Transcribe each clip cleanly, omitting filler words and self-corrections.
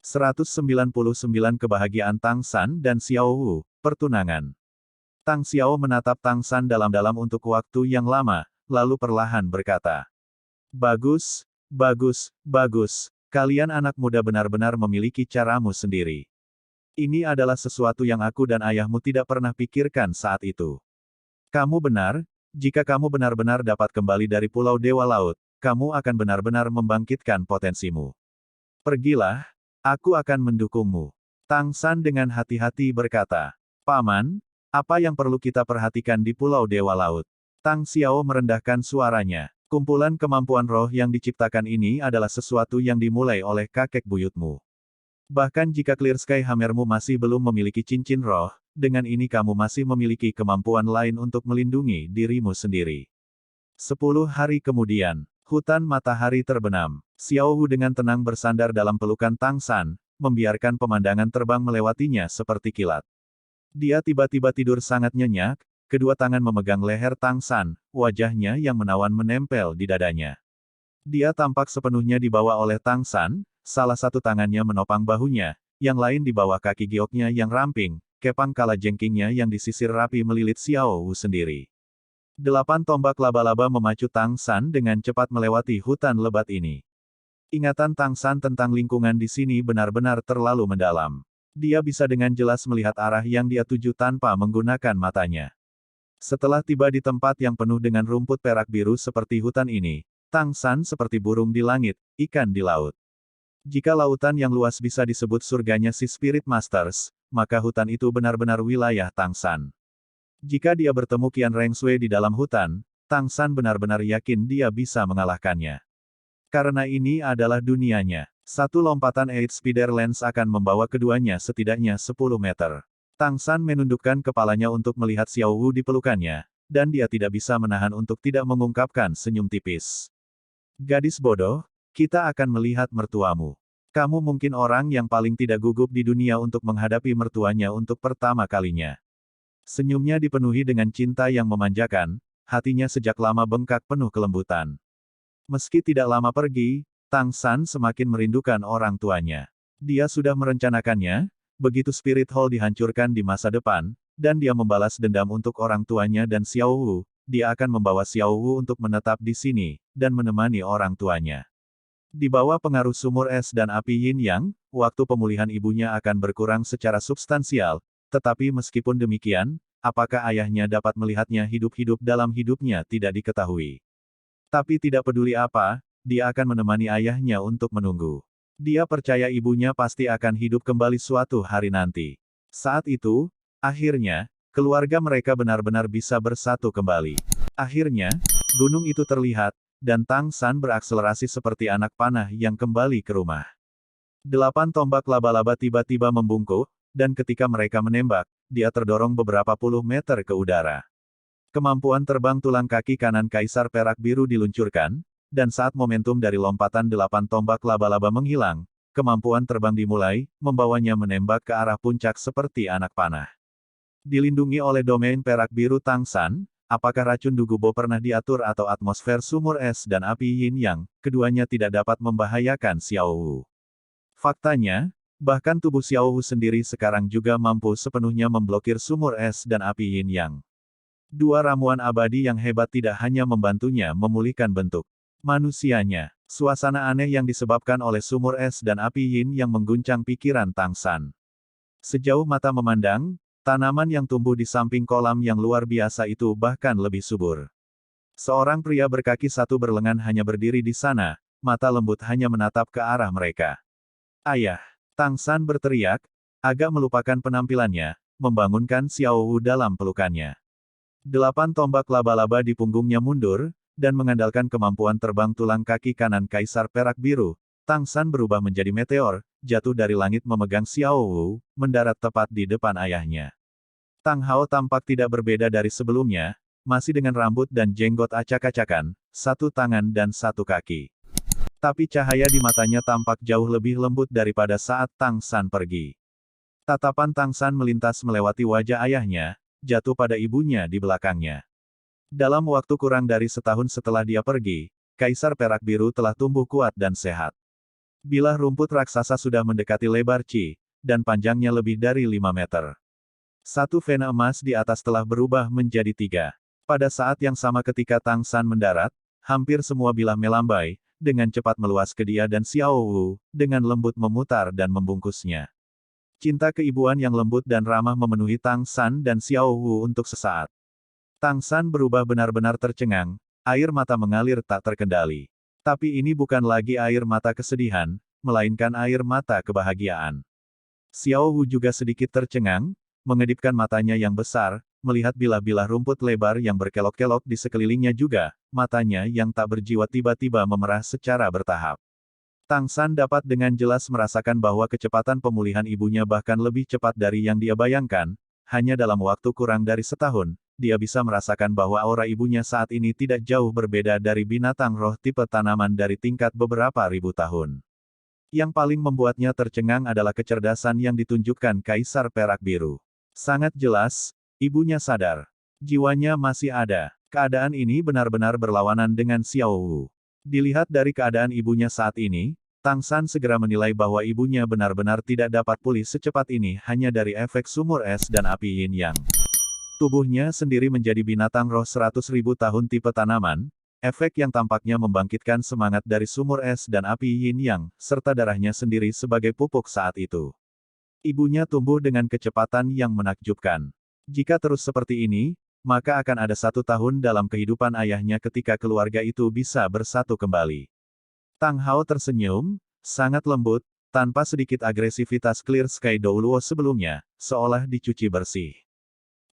199 Kebahagiaan Tang San dan Xiao Wu, pertunangan. Tang Xiao menatap Tang San dalam-dalam untuk waktu yang lama, lalu perlahan berkata, "Bagus, bagus, bagus. Kalian anak muda benar-benar memiliki caramu sendiri. Ini adalah sesuatu yang aku dan ayahmu tidak pernah pikirkan saat itu. Kamu benar, jika kamu benar-benar dapat kembali dari Pulau Dewa Laut, kamu akan benar-benar membangkitkan potensimu. Pergilah, aku akan mendukungmu." Tang San dengan hati-hati berkata, "Paman, apa yang perlu kita perhatikan di Pulau Dewa Laut?" Tang Xiao merendahkan suaranya. "Kumpulan kemampuan roh yang diciptakan ini adalah sesuatu yang dimulai oleh kakek buyutmu. Bahkan jika Clear Sky Hammermu masih belum memiliki cincin roh, dengan ini kamu masih memiliki kemampuan lain untuk melindungi dirimu sendiri." 10 hari kemudian, hutan matahari terbenam. Xiao Wu dengan tenang bersandar dalam pelukan Tang San, membiarkan pemandangan terbang melewatinya seperti kilat. Dia tiba-tiba tidur sangat nyenyak, kedua tangan memegang leher Tang San, wajahnya yang menawan menempel di dadanya. Dia tampak sepenuhnya dibawa oleh Tang San, salah satu tangannya menopang bahunya, yang lain di bawah kaki gioknya yang ramping, kepang kala jengkingnya yang disisir rapi melilit Xiao Wu sendiri. 8 tombak laba-laba memacu Tang San dengan cepat melewati hutan lebat ini. Ingatan Tang San tentang lingkungan di sini benar-benar terlalu mendalam. Dia bisa dengan jelas melihat arah yang dia tuju tanpa menggunakan matanya. Setelah tiba di tempat yang penuh dengan rumput perak biru seperti hutan ini, Tang San seperti burung di langit, ikan di laut. Jika lautan yang luas bisa disebut surganya si Spirit Masters, maka hutan itu benar-benar wilayah Tang San. Jika dia bertemu Qian Rengsui di dalam hutan, Tang San benar-benar yakin dia bisa mengalahkannya. Karena ini adalah dunianya. Satu lompatan 8 Spider Lens akan membawa keduanya setidaknya 10 meter. Tang San menundukkan kepalanya untuk melihat Xiao Wu di pelukannya, dan dia tidak bisa menahan untuk tidak mengungkapkan senyum tipis. "Gadis bodoh, kita akan melihat mertuamu. Kamu mungkin orang yang paling tidak gugup di dunia untuk menghadapi mertuanya untuk pertama kalinya." Senyumnya dipenuhi dengan cinta yang memanjakan, hatinya sejak lama bengkak penuh kelembutan. Meski tidak lama pergi, Tang San semakin merindukan orang tuanya. Dia sudah merencanakannya, begitu Spirit Hall dihancurkan di masa depan, dan dia membalas dendam untuk orang tuanya dan Xiao Wu, dia akan membawa Xiao Wu untuk menetap di sini, dan menemani orang tuanya. Di bawah pengaruh sumur es dan api Yin Yang, waktu pemulihan ibunya akan berkurang secara substansial, tetapi meskipun demikian, apakah ayahnya dapat melihatnya hidup-hidup dalam hidupnya tidak diketahui. Tapi tidak peduli apa, dia akan menemani ayahnya untuk menunggu. Dia percaya ibunya pasti akan hidup kembali suatu hari nanti. Saat itu, akhirnya, keluarga mereka benar-benar bisa bersatu kembali. Akhirnya, gunung itu terlihat, dan Tang San berakselerasi seperti anak panah yang kembali ke rumah. 8 tombak laba-laba tiba-tiba membungkuk, dan ketika mereka menembak, dia terdorong beberapa puluh meter ke udara. Kemampuan terbang tulang kaki kanan Kaisar Perak Biru diluncurkan, dan saat momentum dari lompatan 8 tombak laba-laba menghilang, kemampuan terbang dimulai, membawanya menembak ke arah puncak seperti anak panah. Dilindungi oleh domain Perak Biru Tang San, apakah racun Dugubo pernah diatur atau atmosfer sumur es dan api Yin Yang, keduanya tidak dapat membahayakan Xiao Wu. Faktanya, bahkan tubuh Xiao Wu sendiri sekarang juga mampu sepenuhnya memblokir sumur es dan api Yin Yang. Dua ramuan abadi yang hebat tidak hanya membantunya memulihkan bentuk manusianya. Suasana aneh yang disebabkan oleh sumur es dan api Yin yang mengguncang pikiran Tang San. Sejauh mata memandang, tanaman yang tumbuh di samping kolam yang luar biasa itu bahkan lebih subur. Seorang pria berkaki satu berlengan hanya berdiri di sana, mata lembut hanya menatap ke arah mereka. "Ayah!" Tang San berteriak, agak melupakan penampilannya, membangunkan Xiao Wu dalam pelukannya. 8 tombak laba-laba di punggungnya mundur, dan mengandalkan kemampuan terbang tulang kaki kanan Kaisar Perak Biru, Tang San berubah menjadi meteor, jatuh dari langit memegang Xiao Wu, mendarat tepat di depan ayahnya. Tang Hao tampak tidak berbeda dari sebelumnya, masih dengan rambut dan jenggot acak-acakan, satu tangan dan satu kaki. Tapi cahaya di matanya tampak jauh lebih lembut daripada saat Tang San pergi. Tatapan Tang San melintas melewati wajah ayahnya, jatuh pada ibunya di belakangnya. Dalam waktu kurang dari setahun setelah dia pergi, Kaisar Perak Biru telah tumbuh kuat dan sehat. Bilah rumput raksasa sudah mendekati lebar Qi, dan panjangnya lebih dari 5 meter. Satu vena emas di atas telah berubah menjadi 3. Pada saat yang sama ketika Tang San mendarat, hampir semua bilah melambai, dengan cepat meluas ke dia dan Xiao Wu, dengan lembut memutar dan membungkusnya. Cinta keibuan yang lembut dan ramah memenuhi Tang San dan Xiao Wu untuk sesaat. Tang San berubah benar-benar tercengang, air mata mengalir tak terkendali. Tapi ini bukan lagi air mata kesedihan, melainkan air mata kebahagiaan. Xiao Wu juga sedikit tercengang, mengedipkan matanya yang besar, melihat bilah-bilah rumput lebar yang berkelok-kelok di sekelilingnya juga, matanya yang tak berjiwa tiba-tiba memerah secara bertahap. Tang San dapat dengan jelas merasakan bahwa kecepatan pemulihan ibunya bahkan lebih cepat dari yang dia bayangkan, hanya dalam waktu kurang dari setahun, dia bisa merasakan bahwa aura ibunya saat ini tidak jauh berbeda dari binatang roh tipe tanaman dari tingkat beberapa ribu tahun. Yang paling membuatnya tercengang adalah kecerdasan yang ditunjukkan Kaisar Perak Biru. Sangat jelas, ibunya sadar. Jiwanya masih ada. Keadaan ini benar-benar berlawanan dengan Xiao Wu. Dilihat dari keadaan ibunya saat ini, Tang San segera menilai bahwa ibunya benar-benar tidak dapat pulih secepat ini hanya dari efek sumur es dan api yin yang. Tubuhnya sendiri menjadi binatang roh 100.000 tahun tipe tanaman, efek yang tampaknya membangkitkan semangat dari sumur es dan api yin yang, serta darahnya sendiri sebagai pupuk saat itu. Ibunya tumbuh dengan kecepatan yang menakjubkan. Jika terus seperti ini, maka akan ada 1 tahun dalam kehidupan ayahnya ketika keluarga itu bisa bersatu kembali. Tang Hao tersenyum, sangat lembut, tanpa sedikit agresivitas Clear Sky Douluo sebelumnya, seolah dicuci bersih.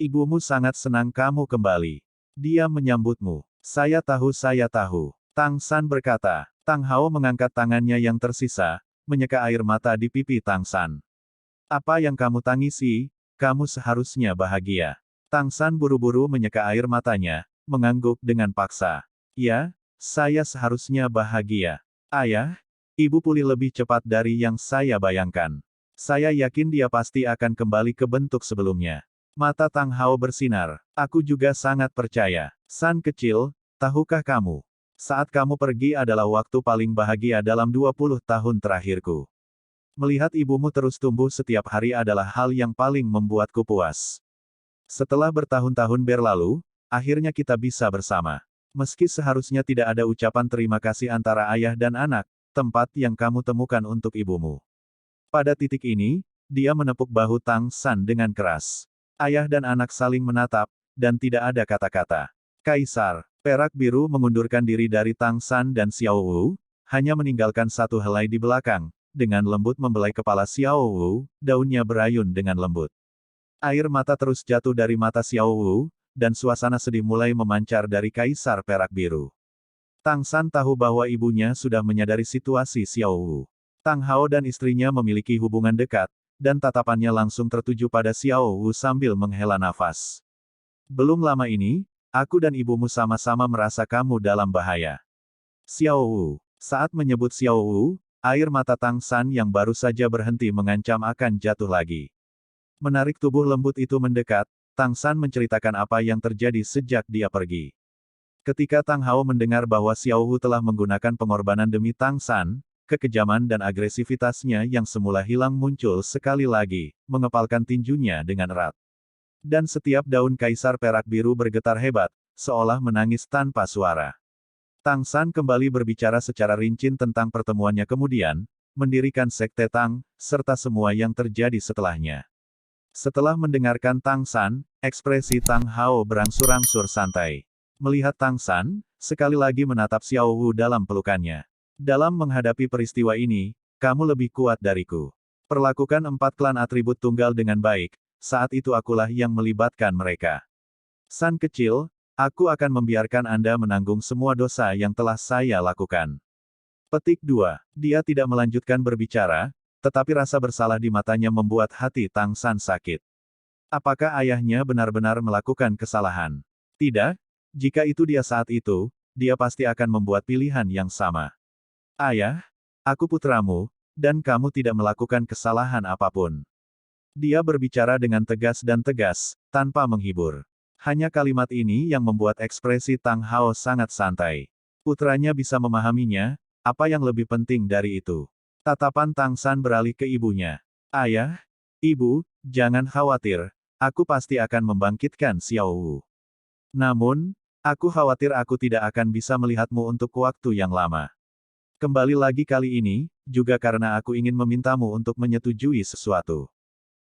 Ibumu sangat senang kamu kembali. Dia menyambutmu. Saya tahu. Tang San berkata. Tang Hao mengangkat tangannya yang tersisa, menyeka air mata di pipi Tang San. Apa yang kamu tangisi? Kamu seharusnya bahagia. Tang San buru-buru menyeka air matanya, mengangguk dengan paksa. Ya, saya seharusnya bahagia. Ayah, ibu pulih lebih cepat dari yang saya bayangkan. Saya yakin dia pasti akan kembali ke bentuk sebelumnya. Mata Tang Hao bersinar. Aku juga sangat percaya. San kecil, tahukah kamu? Saat kamu pergi adalah waktu paling bahagia dalam 20 tahun terakhirku. Melihat ibumu terus tumbuh setiap hari adalah hal yang paling membuatku puas. Setelah bertahun-tahun berlalu, akhirnya kita bisa bersama. Meski seharusnya tidak ada ucapan terima kasih antara ayah dan anak, tempat yang kamu temukan untuk ibumu. Pada titik ini, dia menepuk bahu Tang San dengan keras. Ayah dan anak saling menatap, dan tidak ada kata-kata. Kaisar Perak Biru mengundurkan diri dari Tang San dan Xiao Wu, hanya meninggalkan satu helai di belakang, dengan lembut membelai kepala Xiao Wu, daunnya berayun dengan lembut. Air mata terus jatuh dari mata Xiao Wu, dan suasana sedih mulai memancar dari Kaisar Perak Biru. Tang San tahu bahwa ibunya sudah menyadari situasi Xiao Wu. Tang Hao dan istrinya memiliki hubungan dekat, dan tatapannya langsung tertuju pada Xiao Wu sambil menghela nafas. Belum lama ini, aku dan ibumu sama-sama merasa kamu dalam bahaya. Xiao Wu. Saat menyebut Xiao Wu, air mata Tang San yang baru saja berhenti mengancam akan jatuh lagi. Menarik tubuh lembut itu mendekat, Tang San menceritakan apa yang terjadi sejak dia pergi. Ketika Tang Hao mendengar bahwa Xiao Wu telah menggunakan pengorbanan demi Tang San, kekejaman dan agresivitasnya yang semula hilang muncul sekali lagi, mengepalkan tinjunya dengan erat. Dan setiap daun Kaisar Perak Biru bergetar hebat, seolah menangis tanpa suara. Tang San kembali berbicara secara rinci tentang pertemuannya kemudian, mendirikan Sekte Tang, serta semua yang terjadi setelahnya. Setelah mendengarkan Tang San, ekspresi Tang Hao berangsur-angsur santai. Melihat Tang San, sekali lagi menatap Xiao Wu dalam pelukannya. Dalam menghadapi peristiwa ini, kamu lebih kuat dariku. Perlakukan 4 klan atribut tunggal dengan baik, saat itu akulah yang melibatkan mereka. San kecil, aku akan membiarkan Anda menanggung semua dosa yang telah saya lakukan. Petik 2. Dia tidak melanjutkan berbicara, tetapi rasa bersalah di matanya membuat hati Tang San sakit. Apakah ayahnya benar-benar melakukan kesalahan? Tidak? Jika itu dia saat itu, dia pasti akan membuat pilihan yang sama. Ayah, aku putramu, dan kamu tidak melakukan kesalahan apapun. Dia berbicara dengan tegas dan tegas, tanpa menghibur. Hanya kalimat ini yang membuat ekspresi Tang Hao sangat santai. Putranya bisa memahaminya, apa yang lebih penting dari itu. Tatapan Tang San beralih ke ibunya. Ayah, ibu, jangan khawatir, aku pasti akan membangkitkan Xiao Wu. Namun, aku khawatir aku tidak akan bisa melihatmu untuk waktu yang lama. Kembali lagi kali ini, juga karena aku ingin memintamu untuk menyetujui sesuatu.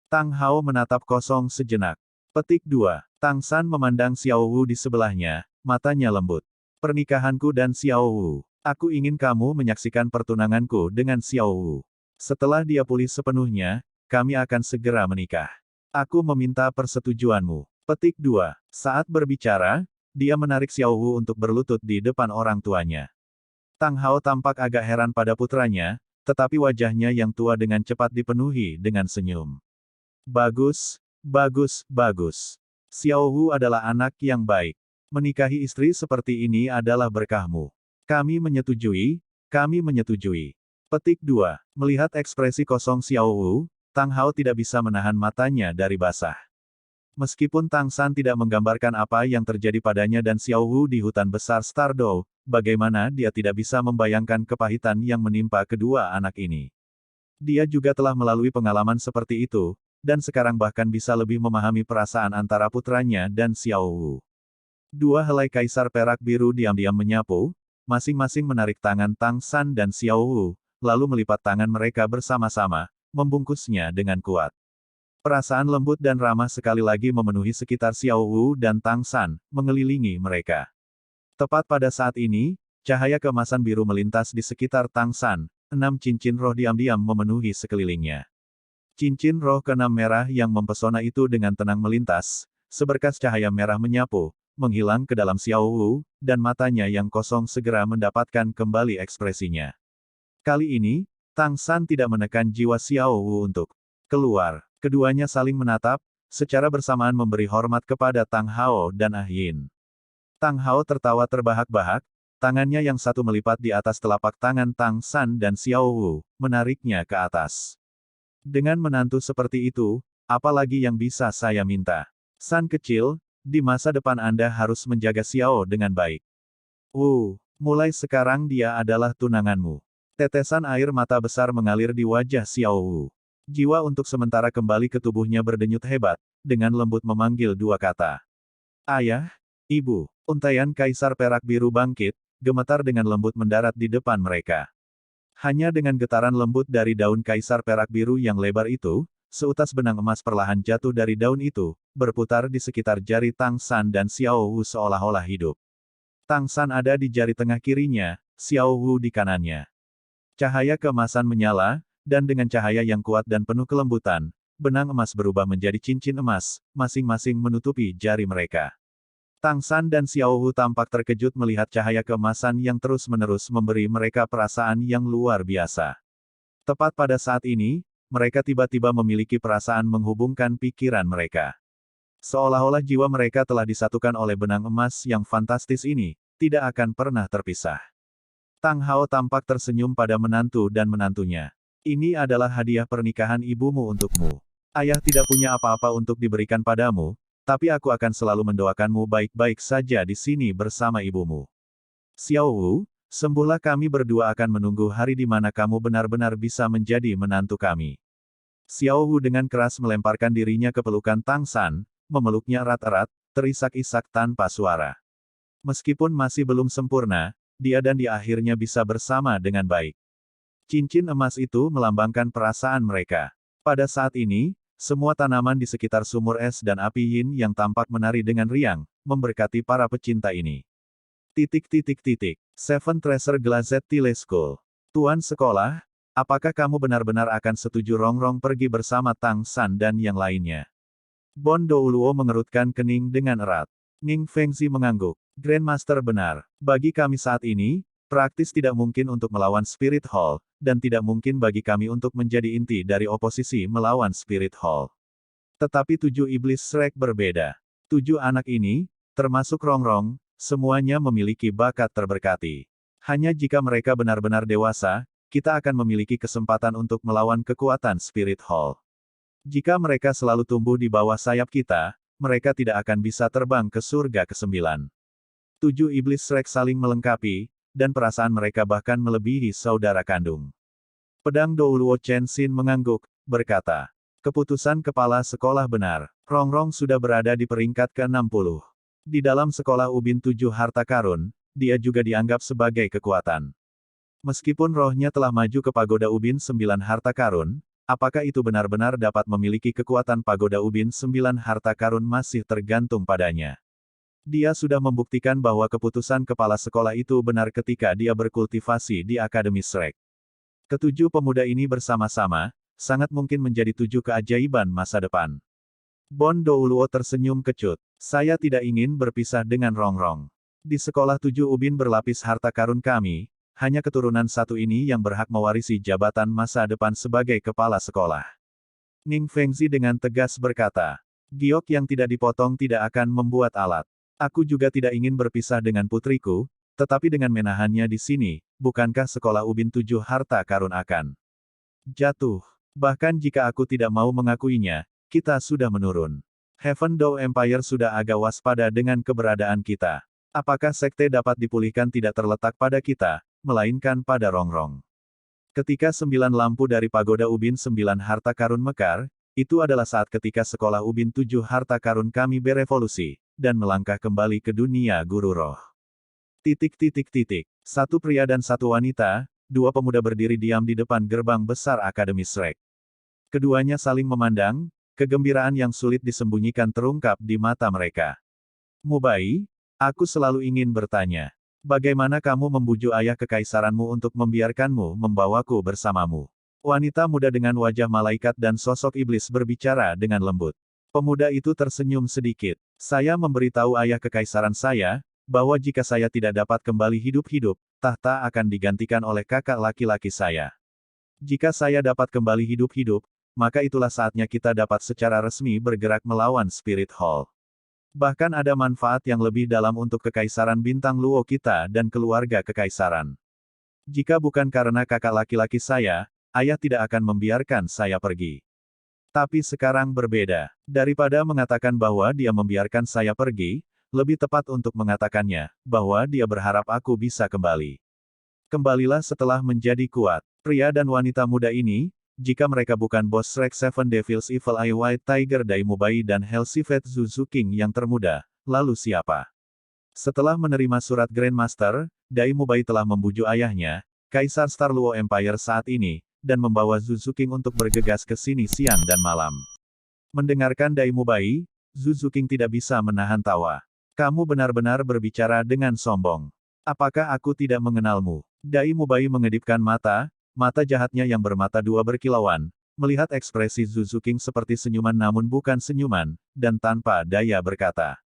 Tang Hao menatap kosong sejenak. Petik 2. Tang San memandang Xiao Wu di sebelahnya, matanya lembut. Pernikahanku dan Xiao Wu. Aku ingin kamu menyaksikan pertunanganku dengan Xiao Wu. Setelah dia pulih sepenuhnya, kami akan segera menikah. Aku meminta persetujuanmu. Petik 2. Saat berbicara, dia menarik Xiao Wu untuk berlutut di depan orang tuanya. Tang Hao tampak agak heran pada putranya, tetapi wajahnya yang tua dengan cepat dipenuhi dengan senyum. Bagus, bagus, bagus. Xiao Wu adalah anak yang baik. Menikahi istri seperti ini adalah berkahmu. Kami menyetujui, kami menyetujui. Petik 2. Melihat ekspresi kosong Xiao Wu, Tang Hao tidak bisa menahan matanya dari basah. Meskipun Tang San tidak menggambarkan apa yang terjadi padanya dan Xiao Wu di hutan besar Stardow, bagaimana dia tidak bisa membayangkan kepahitan yang menimpa kedua anak ini. Dia juga telah melalui pengalaman seperti itu, dan sekarang bahkan bisa lebih memahami perasaan antara putranya dan Xiao Wu. Dua helai kaisar perak biru diam-diam menyapu, masing-masing menarik tangan Tang San dan Xiao Wu, lalu melipat tangan mereka bersama-sama, membungkusnya dengan kuat. Perasaan lembut dan ramah sekali lagi memenuhi sekitar Xiao Wu dan Tang San, mengelilingi mereka. Tepat pada saat ini, cahaya keemasan biru melintas di sekitar Tang San, 6 cincin roh diam-diam memenuhi sekelilingnya. Cincin roh keenam merah yang mempesona itu dengan tenang melintas, seberkas cahaya merah menyapu, menghilang ke dalam Xiao Wu, dan matanya yang kosong segera mendapatkan kembali ekspresinya. Kali ini, Tang San tidak menekan jiwa Xiao Wu untuk keluar. Keduanya saling menatap, secara bersamaan memberi hormat kepada Tang Hao dan Ah Yin. Tang Hao tertawa terbahak-bahak, tangannya yang satu melipat di atas telapak tangan Tang San dan Xiao Wu, menariknya ke atas. Dengan menantu seperti itu, apalagi yang bisa saya minta? San kecil, di masa depan Anda harus menjaga Xiao dengan baik. Mulai sekarang dia adalah tunanganmu. Tetesan air mata besar mengalir di wajah Xiao Wu. Jiwa untuk sementara kembali ke tubuhnya berdenyut hebat, dengan lembut memanggil dua kata. Ayah, ibu, untaian kaisar perak biru bangkit, gemetar dengan lembut mendarat di depan mereka. Hanya dengan getaran lembut dari daun kaisar perak biru yang lebar itu, seutas benang emas perlahan jatuh dari daun itu, berputar di sekitar jari Tang San dan Xiao Wu seolah-olah hidup. Tang San ada di jari tengah kirinya, Xiao Wu di kanannya. Cahaya keemasan menyala, dan dengan cahaya yang kuat dan penuh kelembutan, benang emas berubah menjadi cincin emas, masing-masing menutupi jari mereka. Tang San dan Xiao Wu tampak terkejut melihat cahaya keemasan yang terus-menerus memberi mereka perasaan yang luar biasa. Tepat pada saat ini, mereka tiba-tiba memiliki perasaan menghubungkan pikiran mereka. Seolah-olah jiwa mereka telah disatukan oleh benang emas yang fantastis ini, tidak akan pernah terpisah. Tang Hao tampak tersenyum pada menantu dan menantunya. Ini adalah hadiah pernikahan ibumu untukmu. Ayah tidak punya apa-apa untuk diberikan padamu, tapi aku akan selalu mendoakanmu baik-baik saja di sini bersama ibumu. Xiao Wu, sembuhlah, kami berdua akan menunggu hari di mana kamu benar-benar bisa menjadi menantu kami. Xiao Wu dengan keras melemparkan dirinya ke pelukan Tang San, memeluknya erat-erat, terisak-isak tanpa suara. Meskipun masih belum sempurna, dia dan dia akhirnya bisa bersama dengan baik. Cincin emas itu melambangkan perasaan mereka. Pada saat ini, semua tanaman di sekitar sumur es dan api yin yang tampak menari dengan riang, memberkati para pecinta ini. Seven Treasure Glazed Tile School. Tuan sekolah, apakah kamu benar-benar akan setuju Rongrong pergi bersama Tang San dan yang lainnya? Bon Douluo mengerutkan kening dengan erat. Ning Fengzi mengangguk. Grandmaster benar. Bagi kami saat ini, praktis tidak mungkin untuk melawan Spirit Hall, dan tidak mungkin bagi kami untuk menjadi inti dari oposisi melawan Spirit Hall. Tetapi 7 iblis Shrek berbeda. 7 anak ini, termasuk Rongrong, semuanya memiliki bakat terberkati. Hanya jika mereka benar-benar dewasa, kita akan memiliki kesempatan untuk melawan kekuatan Spirit Hall. Jika mereka selalu tumbuh di bawah sayap kita, mereka tidak akan bisa terbang ke surga ke-9. 7 iblis Shrek saling melengkapi, dan perasaan mereka bahkan melebihi saudara kandung. Pedang Douluo Chen Xin mengangguk, berkata. Keputusan kepala sekolah benar. Rongrong sudah berada di peringkat ke-60. Di dalam sekolah Ubin 7 harta karun, dia juga dianggap sebagai kekuatan. Meskipun rohnya telah maju ke pagoda Ubin 9 harta karun, apakah itu benar-benar dapat memiliki kekuatan pagoda Ubin 9 harta karun masih tergantung padanya. Dia sudah membuktikan bahwa keputusan kepala sekolah itu benar ketika dia berkultivasi di Akademi Shrek. Ketujuh pemuda ini bersama-sama, sangat mungkin menjadi 7 keajaiban masa depan. Bon Douluo tersenyum kecut. Saya tidak ingin berpisah dengan Rongrong. Di sekolah 7 Ubin berlapis harta karun kami, hanya keturunan satu ini yang berhak mewarisi jabatan masa depan sebagai kepala sekolah. Ning Fengzi dengan tegas berkata, giok yang tidak dipotong tidak akan membuat alat. Aku juga tidak ingin berpisah dengan putriku, tetapi dengan menahannya di sini, bukankah sekolah Ubin 7 harta karun akan jatuh? Bahkan jika aku tidak mau mengakuinya, kita sudah menurun. Heaven Dao Empire sudah agak waspada dengan keberadaan kita. Apakah sekte dapat dipulihkan tidak terletak pada kita, melainkan pada Rongrong. Ketika 9 lampu dari pagoda Ubin 9 harta karun mekar, itu adalah saat ketika sekolah Ubin 7 harta karun kami berevolusi, dan melangkah kembali ke dunia guru roh. Satu pria dan satu wanita, dua pemuda berdiri diam di depan gerbang besar Akademi Shrek. Keduanya saling memandang, kegembiraan yang sulit disembunyikan terungkap di mata mereka. Mubai, aku selalu ingin bertanya. Bagaimana kamu membujuk ayah kekaisaranmu untuk membiarkanmu membawaku bersamamu? Wanita muda dengan wajah malaikat dan sosok iblis berbicara dengan lembut. Pemuda itu tersenyum sedikit. Saya memberitahu ayah kekaisaran saya, bahwa jika saya tidak dapat kembali hidup-hidup, tahta akan digantikan oleh kakak laki-laki saya. Jika saya dapat kembali hidup-hidup, maka itulah saatnya kita dapat secara resmi bergerak melawan Spirit Hall. Bahkan ada manfaat yang lebih dalam untuk kekaisaran bintang Luo kita dan keluarga kekaisaran. Jika bukan karena kakak laki-laki saya, ayah tidak akan membiarkan saya pergi. Tapi sekarang berbeda. Daripada mengatakan bahwa dia membiarkan saya pergi, lebih tepat untuk mengatakannya, bahwa dia berharap aku bisa kembali. Kembalilah setelah menjadi kuat. Pria dan wanita muda ini, jika mereka bukan bos Shrek Seven Devils Evil Eye White Tiger Dai Mubai dan Helsivet Zuzu King yang termuda, lalu siapa? Setelah menerima surat Grandmaster, Dai Mubai telah membujuk ayahnya, Kaisar Star Luo Empire saat ini, dan membawa Zuzu King untuk bergegas ke sini siang dan malam. Mendengarkan Dai Mubai, Zuzu King tidak bisa menahan tawa. Kamu benar-benar berbicara dengan sombong. Apakah aku tidak mengenalmu? Dai Mubai mengedipkan mata, mata jahatnya yang bermata dua berkilauan, melihat ekspresi Zuzu King seperti senyuman namun bukan senyuman, dan tanpa daya berkata.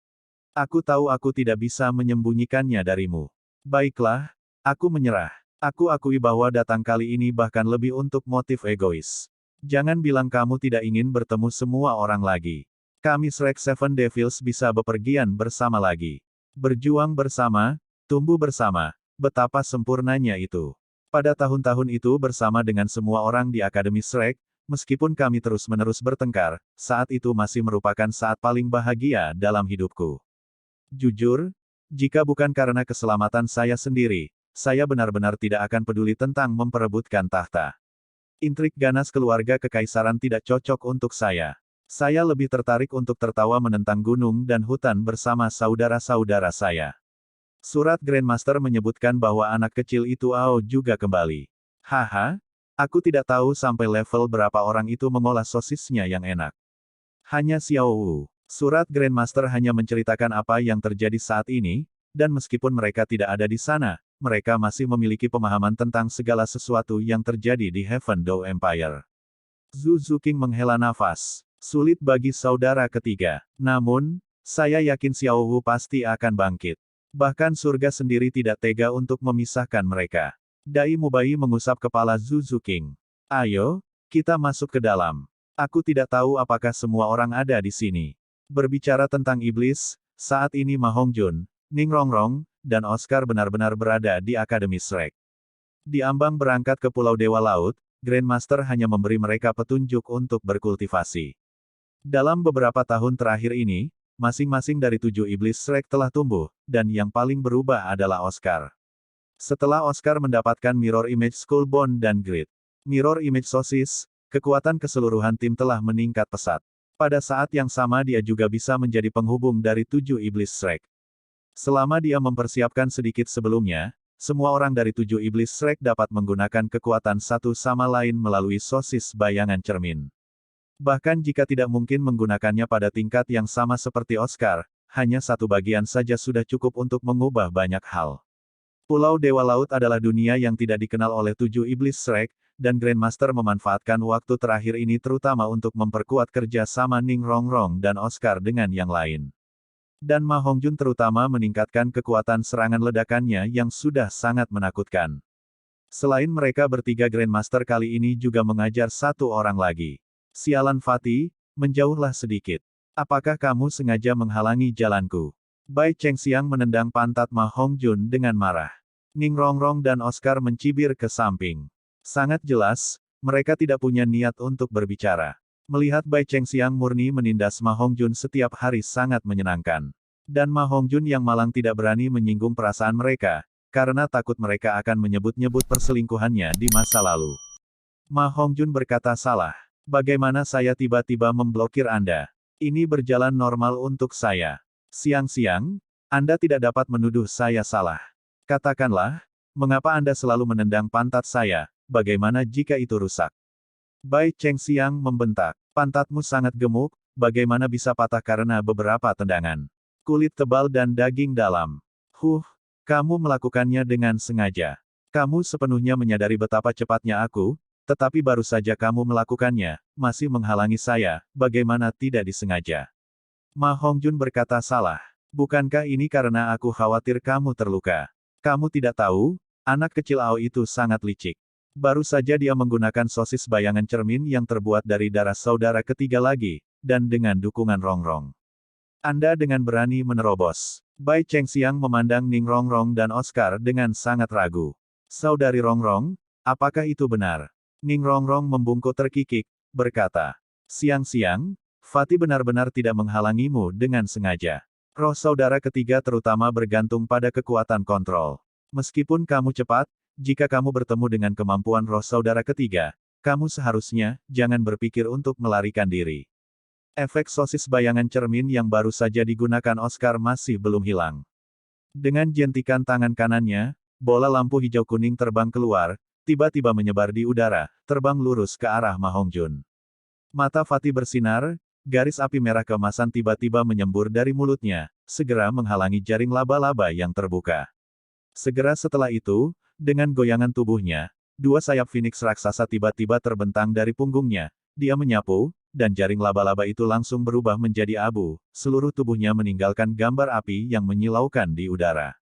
Aku tahu aku tidak bisa menyembunyikannya darimu. Baiklah, aku menyerah. Aku akui bahwa datang kali ini bahkan lebih untuk motif egois. Jangan bilang kamu tidak ingin bertemu semua orang lagi. Kami Shrek Seven Devils bisa bepergian bersama lagi. Berjuang bersama, tumbuh bersama, betapa sempurnanya itu. Pada tahun-tahun itu bersama dengan semua orang di Akademi Shrek, meskipun kami terus-menerus bertengkar, saat itu masih merupakan saat paling bahagia dalam hidupku. Jujur, jika bukan karena keselamatan saya sendiri, saya benar-benar tidak akan peduli tentang memperebutkan tahta. Intrik ganas keluarga kekaisaran tidak cocok untuk saya. Saya lebih tertarik untuk tertawa menentang gunung dan hutan bersama saudara-saudara saya. Surat Grandmaster menyebutkan bahwa anak kecil itu Ao juga kembali. Haha, aku tidak tahu sampai level berapa orang itu mengolah sosisnya yang enak. Hanya Xiao Wu. Surat Grandmaster hanya menceritakan apa yang terjadi saat ini, dan meskipun mereka tidak ada di sana, mereka masih memiliki pemahaman tentang segala sesuatu yang terjadi di Heaven Dao Empire. Zuzu King menghela nafas. Sulit bagi saudara ketiga. Namun, saya yakin Xiao Wu pasti akan bangkit. Bahkan surga sendiri tidak tega untuk memisahkan mereka. Dai Mubai mengusap kepala Zuzu King. Ayo, kita masuk ke dalam. Aku tidak tahu apakah semua orang ada di sini. Berbicara tentang iblis, saat ini Ma Hongjun, Ning Rongrong, dan Oscar benar-benar berada di Akademi Shrek. Di ambang berangkat ke Pulau Dewa Laut, Grandmaster hanya memberi mereka petunjuk untuk berkultivasi. Dalam beberapa tahun terakhir ini, masing-masing dari 7 iblis Shrek telah tumbuh, dan yang paling berubah adalah Oscar. Setelah Oscar mendapatkan Mirror Image Skull Bone dan Grid, Mirror image sosis, kekuatan keseluruhan tim telah meningkat pesat. Pada saat yang sama dia juga bisa menjadi penghubung dari 7 iblis Shrek. Selama dia mempersiapkan sedikit sebelumnya, semua orang dari 7 iblis Shrek dapat menggunakan kekuatan satu sama lain melalui sosis bayangan cermin. Bahkan jika tidak mungkin menggunakannya pada tingkat yang sama seperti Oscar, hanya satu bagian saja sudah cukup untuk mengubah banyak hal. Pulau Dewa Laut adalah dunia yang tidak dikenal oleh 7 iblis Shrek, dan Grandmaster memanfaatkan waktu terakhir ini terutama untuk memperkuat kerja sama Ning Rongrong dan Oscar dengan yang lain. Dan Ma Hongjun terutama meningkatkan kekuatan serangan ledakannya yang sudah sangat menakutkan. Selain mereka bertiga, Grandmaster kali ini juga mengajar satu orang lagi. Sialan Fatih, menjauhlah sedikit. Apakah kamu sengaja menghalangi jalanku? Bai Chengxiang menendang pantat Ma Hongjun dengan marah. Ning Rongrong dan Oscar mencibir ke samping. Sangat jelas, mereka tidak punya niat untuk berbicara. Melihat Bai Chengxiang murni menindas Ma Hongjun setiap hari sangat menyenangkan. Dan Ma Hongjun yang malang tidak berani menyinggung perasaan mereka, karena takut mereka akan menyebut-nyebut perselingkuhannya di masa lalu. Ma Hongjun berkata, salah. Bagaimana saya tiba-tiba memblokir Anda? Ini berjalan normal untuk saya. Siang-siang, Anda tidak dapat menuduh saya salah. Katakanlah, mengapa Anda selalu menendang pantat saya, bagaimana jika itu rusak? Bai Chengxiang membentak, pantatmu sangat gemuk, bagaimana bisa patah karena beberapa tendangan? Kulit tebal dan daging dalam. Kamu melakukannya dengan sengaja. Kamu sepenuhnya menyadari betapa cepatnya aku, tetapi baru saja kamu melakukannya, masih menghalangi saya, bagaimana tidak disengaja? Ma Hongjun berkata, salah. Bukankah ini karena aku khawatir kamu terluka? Kamu tidak tahu, anak kecil Ao itu sangat licik. Baru saja dia menggunakan sosis bayangan cermin yang terbuat dari darah saudara ketiga lagi, dan dengan dukungan Rongrong. Anda dengan berani menerobos. Bai Chengxiang memandang Ning Rongrong dan Oscar dengan sangat ragu. Saudari Rongrong, apakah itu benar? Ning Rongrong membungkuk terkikik, berkata, siang-siang, Fatih benar-benar tidak menghalangimu dengan sengaja. Roh saudara ketiga terutama bergantung pada kekuatan kontrol. Meskipun kamu cepat, jika kamu bertemu dengan kemampuan roh saudara ketiga, kamu seharusnya jangan berpikir untuk melarikan diri. Efek sosis bayangan cermin yang baru saja digunakan Oscar masih belum hilang. Dengan jentikan tangan kanannya, bola lampu hijau kuning terbang keluar, tiba-tiba menyebar di udara, terbang lurus ke arah Ma Hongjun. Mata Fatih bersinar, garis api merah keemasan tiba-tiba menyembur dari mulutnya, segera menghalangi jaring laba-laba yang terbuka. Segera setelah itu, dengan goyangan tubuhnya, dua sayap Phoenix raksasa tiba-tiba terbentang dari punggungnya, dia menyapu, dan jaring laba-laba itu langsung berubah menjadi abu, seluruh tubuhnya meninggalkan gambar api yang menyilaukan di udara.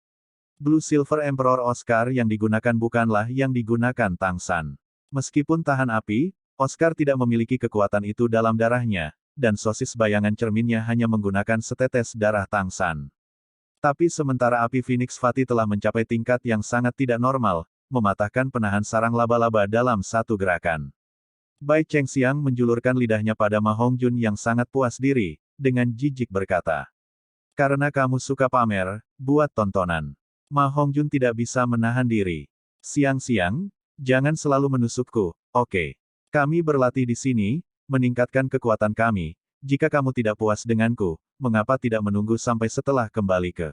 Blue Silver Emperor Oscar yang digunakan bukanlah yang digunakan Tang San. Meskipun tahan api, Oscar tidak memiliki kekuatan itu dalam darahnya, dan sosis bayangan cerminnya hanya menggunakan setetes darah Tang San. Tapi sementara api Phoenix Fatih telah mencapai tingkat yang sangat tidak normal, mematahkan penahan sarang laba-laba dalam satu gerakan. Bai Chengxiang menjulurkan lidahnya pada Ma Hongjun yang sangat puas diri, dengan jijik berkata. Karena kamu suka pamer, buat tontonan. Ma Hongjun tidak bisa menahan diri. Siang-siang, jangan selalu menusukku, oke. Kami berlatih di sini, meningkatkan kekuatan kami. Jika kamu tidak puas denganku, mengapa tidak menunggu sampai setelah kembali ke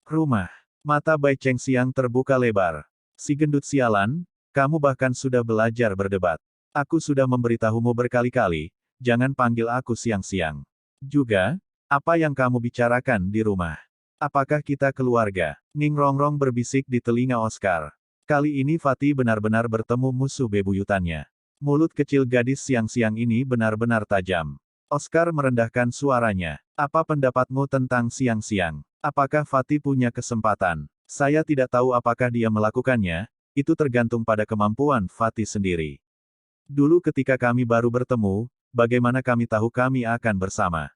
rumah? Mata Bai Chengxiang terbuka lebar. Si gendut sialan, kamu bahkan sudah belajar berdebat. Aku sudah memberitahumu berkali-kali, jangan panggil aku siang-siang. Juga, apa yang kamu bicarakan di rumah? Apakah kita keluarga? Ning Rongrong berbisik di telinga Oscar. Kali ini Fatih benar-benar bertemu musuh bebuyutannya. Mulut kecil gadis siang-siang ini benar-benar tajam. Oscar merendahkan suaranya. Apa pendapatmu tentang siang-siang? Apakah Fatih punya kesempatan? Saya tidak tahu apakah dia melakukannya, itu tergantung pada kemampuan Fatih sendiri. Dulu ketika kami baru bertemu, bagaimana kami tahu kami akan bersama?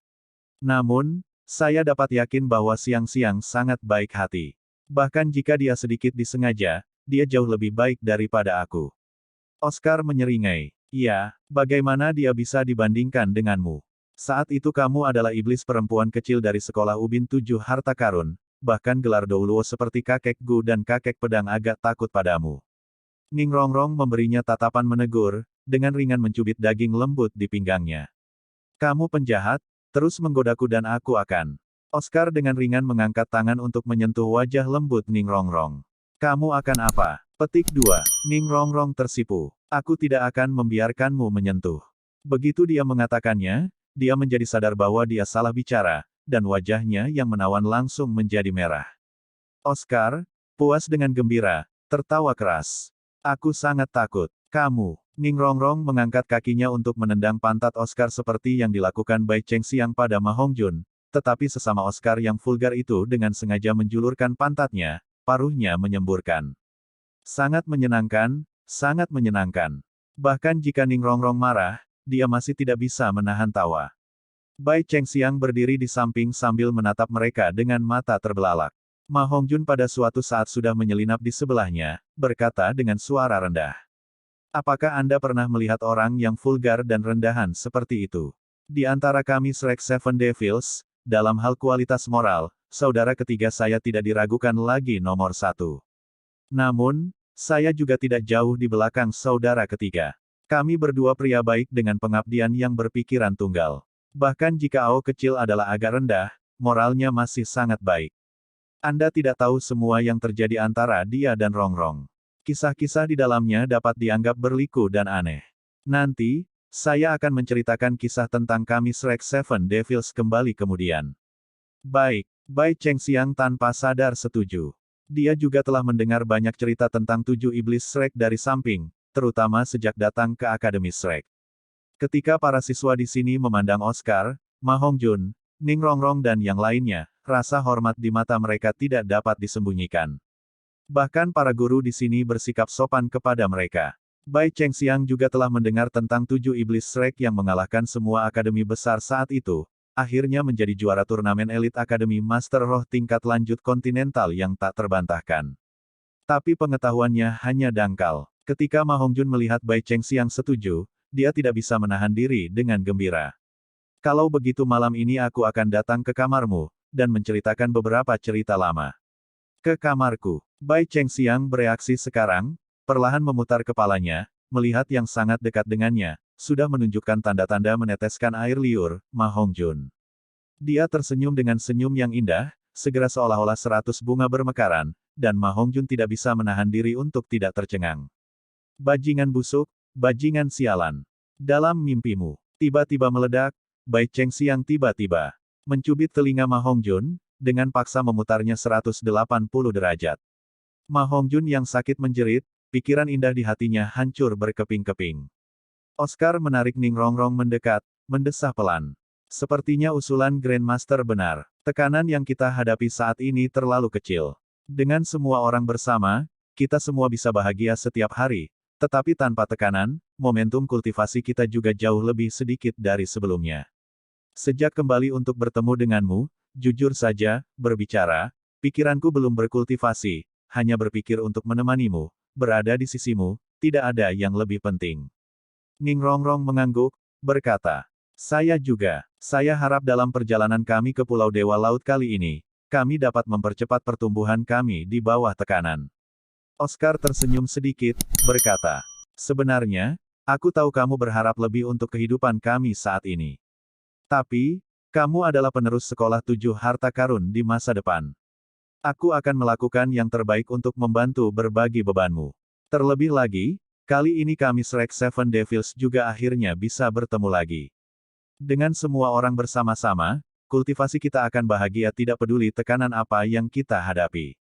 Namun, saya dapat yakin bahwa siang-siang sangat baik hati. Bahkan jika dia sedikit disengaja, dia jauh lebih baik daripada aku. Oscar menyeringai. Iya, bagaimana dia bisa dibandingkan denganmu? Saat itu kamu adalah iblis perempuan kecil dari sekolah Ubin 7 harta karun, bahkan gelar Douluo seperti kakek Gu dan kakek pedang agak takut padamu. Ning Rongrong memberinya tatapan menegur, dengan ringan mencubit daging lembut di pinggangnya. Kamu penjahat, terus menggodaku dan aku akan. Oscar dengan ringan mengangkat tangan untuk menyentuh wajah lembut Ning Rongrong. Kamu akan apa? Petik 2. Ning Rongrong tersipu. Aku tidak akan membiarkanmu menyentuh. Begitu dia mengatakannya, dia menjadi sadar bahwa dia salah bicara, dan wajahnya yang menawan langsung menjadi merah. Oscar, puas dengan gembira, tertawa keras. Aku sangat takut. Kamu. Ning Rongrong mengangkat kakinya untuk menendang pantat Oscar seperti yang dilakukan Bai Chengxiang pada Ma Hongjun, tetapi sesama Oscar yang vulgar itu dengan sengaja menjulurkan pantatnya, paruhnya menyemburkan. Sangat menyenangkan, sangat menyenangkan. Bahkan jika Ning Rongrong marah, dia masih tidak bisa menahan tawa. Bai Chengxiang berdiri di samping sambil menatap mereka dengan mata terbelalak. Ma Hongjun pada suatu saat sudah menyelinap di sebelahnya, berkata dengan suara rendah. Apakah Anda pernah melihat orang yang vulgar dan rendahan seperti itu? Di antara kami Shrek Seven Devils, dalam hal kualitas moral, saudara ketiga saya tidak diragukan lagi nomor satu. Namun, saya juga tidak jauh di belakang saudara ketiga. Kami berdua pria baik dengan pengabdian yang berpikiran tunggal. Bahkan jika Ao kecil adalah agak rendah, moralnya masih sangat baik. Anda tidak tahu semua yang terjadi antara dia dan Rongrong. Kisah-kisah di dalamnya dapat dianggap berliku dan aneh. Nanti, saya akan menceritakan kisah tentang kami Shrek Seven Devils kembali kemudian. Baik, Bai Chengxiang tanpa sadar setuju. Dia juga telah mendengar banyak cerita tentang 7 iblis Shrek dari samping, terutama sejak datang ke Akademi Shrek. Ketika para siswa di sini memandang Oscar, Ma Hongjun, Ning Rongrong dan yang lainnya, rasa hormat di mata mereka tidak dapat disembunyikan. Bahkan para guru di sini bersikap sopan kepada mereka. Bai Chengxiang juga telah mendengar tentang 7 iblis Shrek yang mengalahkan semua akademi besar saat itu, akhirnya menjadi juara turnamen elit Akademi Master Roh tingkat lanjut kontinental yang tak terbantahkan. Tapi pengetahuannya hanya dangkal. Ketika Ma Hongjun melihat Bai Chengxiang setuju, dia tidak bisa menahan diri dengan gembira. Kalau begitu malam ini aku akan datang ke kamarmu, dan menceritakan beberapa cerita lama. Ke kamarku. Bai Chengxiang bereaksi sekarang, perlahan memutar kepalanya, melihat yang sangat dekat dengannya, sudah menunjukkan tanda-tanda meneteskan air liur, Ma Hongjun. Dia tersenyum dengan senyum yang indah, segera seolah-olah 100 bunga bermekaran, dan Ma Hongjun tidak bisa menahan diri untuk tidak tercengang. Bajingan busuk, bajingan sialan. Dalam mimpimu, tiba-tiba meledak, Bai Chengxiang tiba-tiba mencubit telinga Ma Hongjun, dengan paksa memutarnya 180 derajat. Ma Hongjun yang sakit menjerit, pikiran indah di hatinya hancur berkeping-keping. Oscar menarik Ning Rongrong mendekat, mendesah pelan. Sepertinya usulan Grandmaster benar. Tekanan yang kita hadapi saat ini terlalu kecil. Dengan semua orang bersama, kita semua bisa bahagia setiap hari. Tetapi tanpa tekanan, momentum kultivasi kita juga jauh lebih sedikit dari sebelumnya. Sejak kembali untuk bertemu denganmu, jujur saja, berbicara, pikiranku belum berkultivasi, hanya berpikir untuk menemanimu, berada di sisimu, tidak ada yang lebih penting. Ning Rongrong mengangguk, berkata, saya juga. Saya harap dalam perjalanan kami ke Pulau Dewa Laut kali ini, kami dapat mempercepat pertumbuhan kami di bawah tekanan. Oscar tersenyum sedikit, berkata, sebenarnya, aku tahu kamu berharap lebih untuk kehidupan kami saat ini. Tapi, kamu adalah penerus sekolah 7 harta karun di masa depan. Aku akan melakukan yang terbaik untuk membantu berbagi bebanmu. Terlebih lagi, kali ini kami Shrek Seven Devils juga akhirnya bisa bertemu lagi. Dengan semua orang bersama-sama, kultivasi kita akan bahagia tidak peduli tekanan apa yang kita hadapi.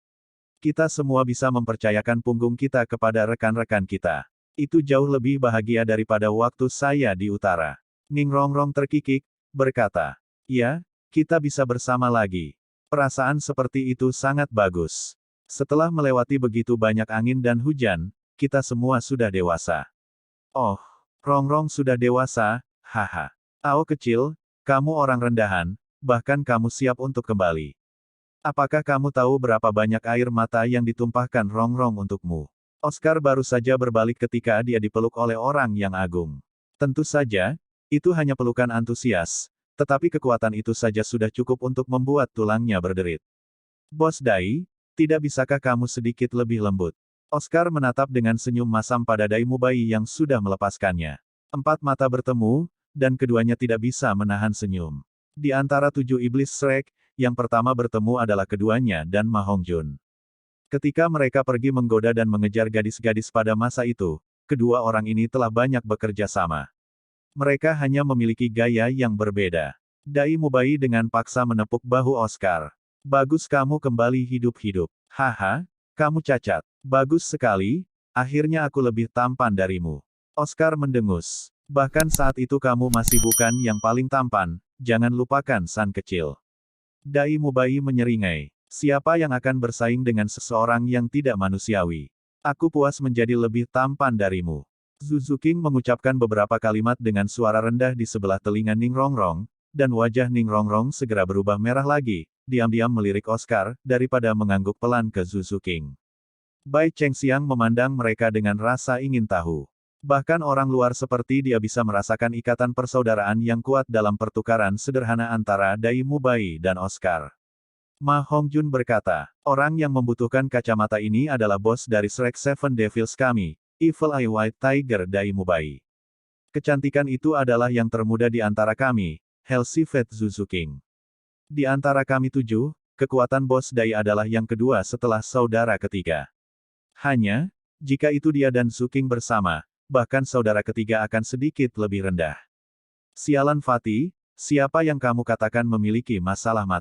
Kita semua bisa mempercayakan punggung kita kepada rekan-rekan kita. Itu jauh lebih bahagia daripada waktu saya di utara. Ning Rongrong terkikik, berkata, ya, kita bisa bersama lagi. Perasaan seperti itu sangat bagus. Setelah melewati begitu banyak angin dan hujan, kita semua sudah dewasa. Oh, Rongrong sudah dewasa, haha. Ao kecil, kamu orang rendahan, bahkan kamu siap untuk kembali. Apakah kamu tahu berapa banyak air mata yang ditumpahkan Rongrong untukmu? Oscar baru saja berbalik ketika dia dipeluk oleh orang yang agung. Tentu saja, itu hanya pelukan antusias, tetapi kekuatan itu saja sudah cukup untuk membuat tulangnya berderit. Bos Dai, tidak bisakah kamu sedikit lebih lembut? Oscar menatap dengan senyum masam pada Dai Mubai yang sudah melepaskannya. 4 mata bertemu, dan keduanya tidak bisa menahan senyum. Di antara 7 iblis Shrek, yang pertama bertemu adalah keduanya dan Ma Hongjun. Ketika mereka pergi menggoda dan mengejar gadis-gadis pada masa itu, kedua orang ini telah banyak bekerja sama. Mereka hanya memiliki gaya yang berbeda. Dai Mubai dengan paksa menepuk bahu Oscar. Bagus kamu kembali hidup-hidup. Haha, kamu cacat. Bagus sekali, akhirnya aku lebih tampan darimu. Oscar mendengus. Bahkan saat itu kamu masih bukan yang paling tampan, jangan lupakan San kecil. Dai Mubai menyeringai. Siapa yang akan bersaing dengan seseorang yang tidak manusiawi? Aku puas menjadi lebih tampan darimu. Zhu King mengucapkan beberapa kalimat dengan suara rendah di sebelah telinga Ning Rongrong, dan wajah Ning Rongrong segera berubah merah lagi, diam-diam melirik Oscar, daripada mengangguk pelan ke Zhu King. Bai Chengxiang memandang mereka dengan rasa ingin tahu. Bahkan orang luar seperti dia bisa merasakan ikatan persaudaraan yang kuat dalam pertukaran sederhana antara Dai Mubai dan Oscar. Ma Hongjun berkata, orang yang membutuhkan kacamata ini adalah bos dari Shrek Seven Devils kami, Evil Eye White Tiger Dai Mubai. Kecantikan itu adalah yang termuda di antara kami, Healthy Fat Zhu King. Di antara kami 7, kekuatan bos Dai adalah yang kedua setelah saudara ketiga. Hanya, jika itu dia dan Zhu King bersama, bahkan saudara ketiga akan sedikit lebih rendah. Sialan Fatih, siapa yang kamu katakan memiliki masalah mata?